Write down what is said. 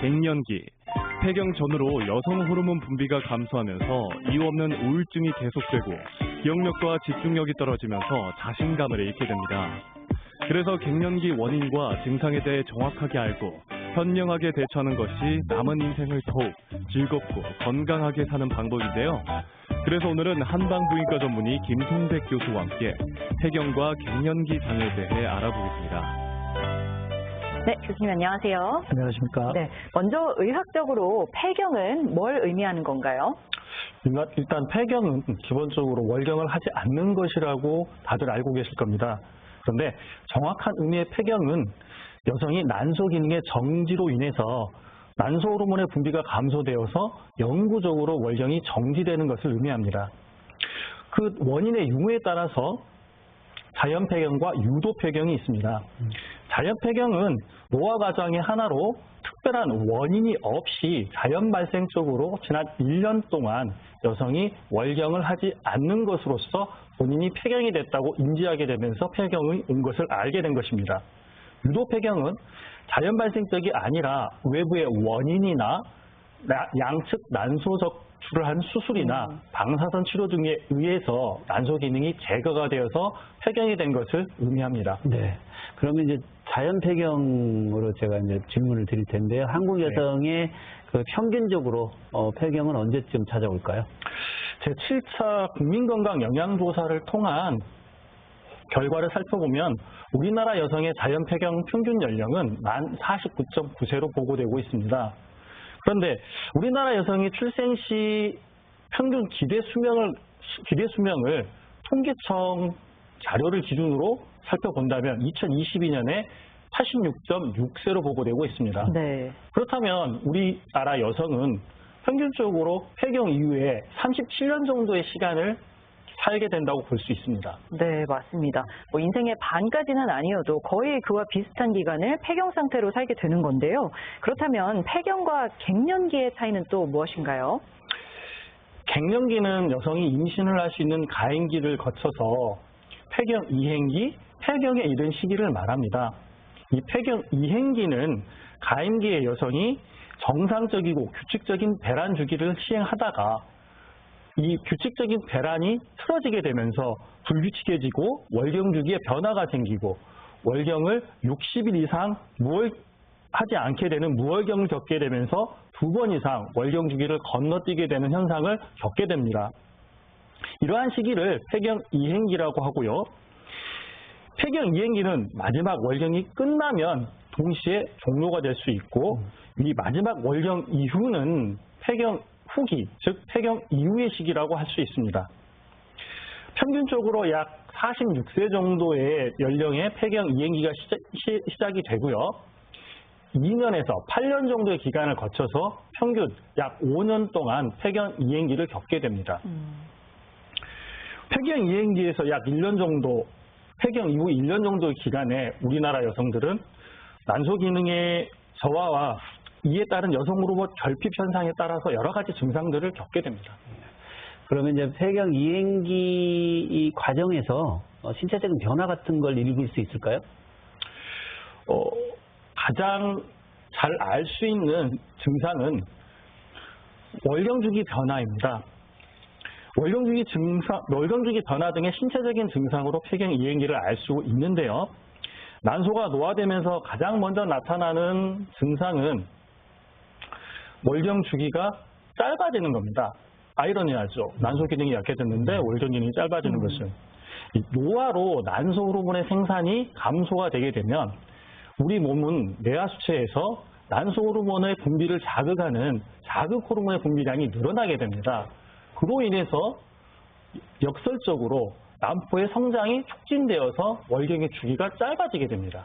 갱년기, 폐경 전후로 여성 호르몬 분비가 감소하면서 이유 없는 우울증이 계속되고 기억력과 집중력이 떨어지면서 자신감을 잃게 됩니다. 그래서 갱년기 원인과 증상에 대해 정확하게 알고 현명하게 대처하는 것이 남은 인생을 더욱 즐겁고 건강하게 사는 방법인데요. 그래서 오늘은 한방부인과 전문의 김성백 교수와 함께 폐경과 갱년기 장애에 대해 알아보겠습니다. 네, 교수님 안녕하세요. 안녕하십니까. 네, 먼저 의학적으로 폐경은 뭘 의미하는 건가요? 일단 폐경은 기본적으로 월경을 하지 않는 것이라고 다들 알고 계실 겁니다. 그런데 정확한 의미의 폐경은 여성이 난소 기능의 정지로 인해서 난소 호르몬의 분비가 감소되어서 영구적으로 월경이 정지되는 것을 의미합니다. 그 원인의 유무에 따라서 자연 폐경과 유도 폐경이 있습니다. 자연 폐경은 노화 과정의 하나로 특별한 원인이 없이 자연 발생적으로 지난 1년 동안 여성이 월경을 하지 않는 것으로서 본인이 폐경이 됐다고 인지하게 되면서 폐경이 온 것을 알게 된 것입니다. 유도 폐경은 자연 발생적이 아니라 외부의 원인이나 양측 난소 적출을 한 수술이나 방사선 치료 등에 의해서 난소 기능이 제거가 되어서 폐경이 된 것을 의미합니다. 네. 그러면 이제 자연 폐경으로 제가 이제 질문을 드릴 텐데요. 한국 여성의 그 평균적으로 폐경은 언제쯤 찾아올까요? 제7차 국민건강 영양조사를 통한 결과를 살펴보면 우리나라 여성의 자연 폐경 평균 연령은 만 49.9세로 보고되고 있습니다. 그런데 우리나라 여성이 출생 시 평균 기대 수명을 통계청 자료를 기준으로 살펴본다면 2022년에 86.6세로 보고되고 있습니다. 네. 그렇다면 우리나라 여성은 평균적으로 폐경 이후에 37년 정도의 시간을 살게 된다고 볼 수 있습니다. 네, 맞습니다. 인생의 반까지는 아니어도 거의 그와 비슷한 기간을 폐경 상태로 살게 되는 건데요. 그렇다면 폐경과 갱년기의 차이는 또 무엇인가요? 갱년기는 여성이 임신을 할 수 있는 가임기를 거쳐서 폐경 이행기, 폐경에 이른 시기를 말합니다. 이 폐경 이행기는 가임기의 여성이 정상적이고 규칙적인 배란 주기를 시행하다가 이 규칙적인 배란이 틀어지게 되면서 불규칙해지고 월경 주기에 변화가 생기고 월경을 60일 이상 하지 않게 되는 무월경을 겪게 되면서 2번 이상 월경 주기를 건너뛰게 되는 현상을 겪게 됩니다. 이러한 시기를 폐경 이행기라고 하고요. 폐경 이행기는 마지막 월경이 끝나면 동시에 종료가 될 수 있고 이 마지막 월경 이후는 폐경 후기, 즉 폐경 이후의 시기라고 할 수 있습니다. 평균적으로 약 46세 정도의 연령의 폐경 이행기가 시작이 되고요. 2년에서 8년 정도의 기간을 거쳐서 평균 약 5년 동안 폐경 이행기를 겪게 됩니다. 폐경 이행기에서 약 1년 정도, 폐경 이후 1년 정도의 기간에 우리나라 여성들은 난소 기능의 저하와 이에 따른 여성 호르몬 결핍 현상에 따라서 여러 가지 증상들을 겪게 됩니다. 그러면 이제 폐경 이행기 이 과정에서 신체적인 변화 같은 걸 읽을 수 있을까요? 가장 잘 알 수 있는 증상은 월경주기 변화입니다. 월경주기 변화 등의 신체적인 증상으로 폐경 이행기를 알 수 있는데요. 난소가 노화되면서 가장 먼저 나타나는 증상은 월경 주기가 짧아지는 겁니다. 아이러니하죠. 난소 기능이 약해졌는데 월경 기능이 짧아지는 것은. 노화로 난소 호르몬의 생산이 감소가 되게 되면 우리 몸은 뇌하 수체에서 난소 호르몬의 분비를 자극하는 자극 호르몬의 분비량이 늘어나게 됩니다. 그로 인해서 역설적으로 난포의 성장이 촉진되어서 월경의 주기가 짧아지게 됩니다.